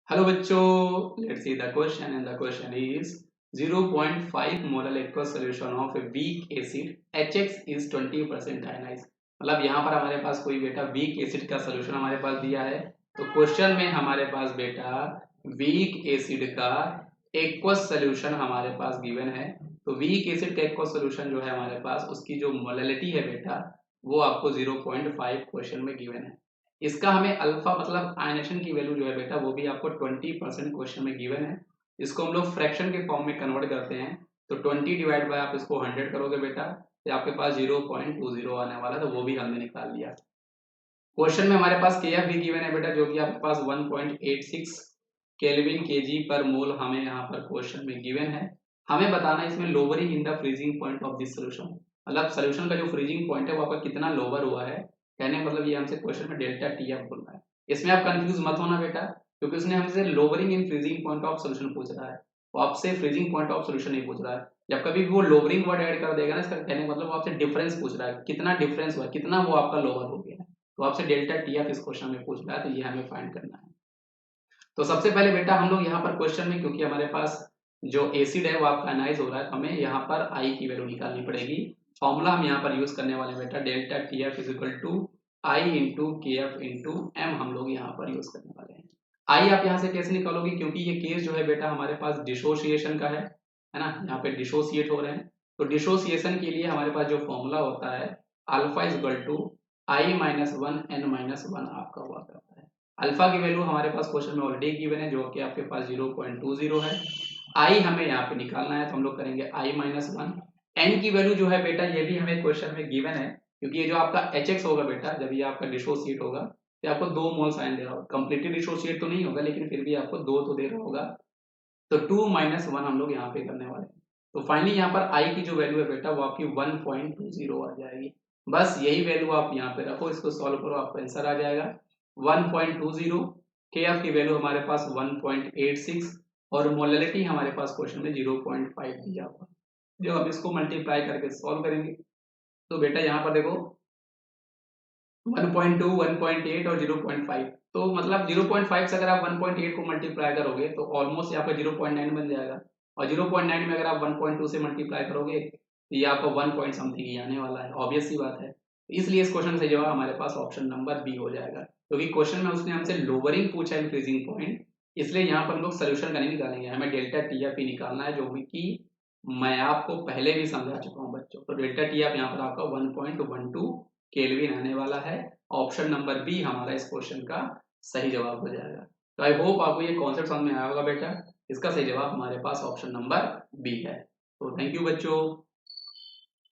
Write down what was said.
Hello बच्चों, let's see the question and the question is 0.5 molar aqueous solution of a weak acid HX is 20% ionized। मतलब यहाँ पर हमारे पास कोई बेटा वीक एसिड का सोल्यूशन हमारे पास दिया है। तो क्वेश्चन में हमारे पास बेटा वीक एसिड का एक्वस सोल्यूशन हमारे पास गिवन है। तो वीक एसिड का एक्वस सोल्यूशन जो है हमारे पास उसकी जो मोलैलिटी है बेटा वो आपको 0.5 क्वेश्चन में गिवन है। इसका हमें अल्फा मतलब आयनेशन की वैल्यू जो है बेटा वो भी आपको 20% क्वेश्चन में गिवन है। इसको हम लोग फ्रैक्शन के फॉर्म में कन्वर्ट करते हैं। तो 20 डिवाइड बाय आप इसको 100 करोगे बेटा तो आपके पास 0.20 आने वाला, तो वो भी हमने निकाल लिया। क्वेश्चन में हमारे पास के एफ भी गिवन है बेटा, जो कि आपके पास 1.86 केल्विन केजी पर मोल हमें यहाँ पर क्वेश्चन में गिवन है। हमें बताना है इसमें lowering in the freezing point of this solution, मतलब सोल्यूशन का जो फ्रीजिंग पॉइंट है वो आपका कितना लोअर हुआ है। कहने का मतलब ये हमसे क्वेश्चन में डेल्टा टी एफ बोल रहा है। इसमें आप कंफ्यूज मत होना बेटा, क्योंकि उसने हमसे lowering in freezing point of solution पूछ रहा है, वो आपसे फ्रीजिंग पॉइंट ऑफ सोल्यूशन नहीं पूछ रहा है। जब कभी भी वो लोवरिंग वर्ड ऐड कर देगा ना, इसका कहने का मतलब वो आपसे डिफरेंस पूछ रहा है, कितना डिफरेंस हुआ, कितना वो आपका लोअर हो गया है। तो आपसे डेल्टा टी एफ इस क्वेश्चन में पूछ रहा है, तो ये हमें फाइंड करना है। तो सबसे पहले बेटा हम लोग यहाँ पर क्वेश्चन में, क्योंकि हमारे पास जो एसिड है वो आपका एनाइज हो रहा है, हमें यहाँ पर आई की वैल्यू निकालनी पड़ेगी। फॉर्मूला हम यहाँ पर यूज करने वाले हैं बेटा, delta T F is equal to I into K F into M हम लोग यहाँ पर यूज करने वाले हैं। आई आप यहाँ से कैसे निकालोगे, क्योंकि ये केस जो है बेटा हमारे पास डिसोसिएशन का है ना, यहाँ पे डिसोसिएट हो रहे हैं। तो डिसोसिएशन के लिए हमारे पास जो फॉर्मूला होता है alpha is equal to I minus one N minus one आपका हुआ करता है। अल्फा की वैल्यू हमारे पास क्वेश्चन में ऑलरेडी गिवन है, जो कि आपके पास 0.20 है। आई हमें यहाँ पे निकालना है, तो हम लोग करेंगे आई माइनस वन। एन की वैल्यू जो है बेटा ये भी हमें क्वेश्चन में गिवन है, क्योंकि ये जो आपका एच एक्स होगा बेटा, जब ये आपका डिसोसिएट होगा तो आपको 2 मोल साइन दे रहा होगा। कंप्लीटली डिसोसिएट तो नहीं होगा, लेकिन फिर भी आपको 2 तो दे रहा होगा। तो 2 माइनस वन हम लोग यहाँ पे करने वाले हैं। तो फाइनली यहाँ पर आई की जो वैल्यू है बेटा वो आपकी 1.20 आ जाएगी। बस यही वैल्यू आप यहाँ पे रखो, इसको सॉल्व करो, आपका आंसर आ जाएगा 1.20। के एफ की वैल्यू हमारे पास 1.86 और मोलैलिटी हमारे पास क्वेश्चन में 0.5 दिया हुआ। जब हम इसको मल्टीप्लाई करके सॉल्व करेंगे तो बेटा यहाँ पर देखो 1.2, 1.8 और 0.5, तो मतलब 0.5 से अगर आप 1.8 को मल्टीप्लाई करोगे तो ऑलमोस्ट यहाँ पर 0.9 बन जाएगा। और 0.9 में अगर आप 1.2 से मल्टीप्लाई करोगे तो ये आपका 1 पॉइंट समथिंग ही आने वाला है, ऑब्वियस सी बात है। इसलिए इस क्वेश्चन का सही जवाब हमारे पास ऑप्शन नंबर बी हो जाएगा, क्योंकि क्वेश्चन में उसने हमसे लोअरिंग पूछा है इंक्रीजिंग पॉइंट, इसलिए यहाँ पर हम लोग सोल्यूशन का नहीं निकालेंगे, हमें डेल्टा टी एफ ही निकालना है, जो कि मैं आपको पहले भी समझा चुका हूँ बच्चों। तो डेल्टा टी एफ यहाँ पर आपका 1.12 केल्विन आने वाला है। ऑप्शन नंबर बी हमारा इस क्वेश्चन का सही जवाब हो जाएगा। तो आई होप आपको ये कॉन्सेप्ट समझ में आया होगा बेटा। इसका सही जवाब हमारे पास ऑप्शन नंबर बी है। तो थैंक यू बच्चों।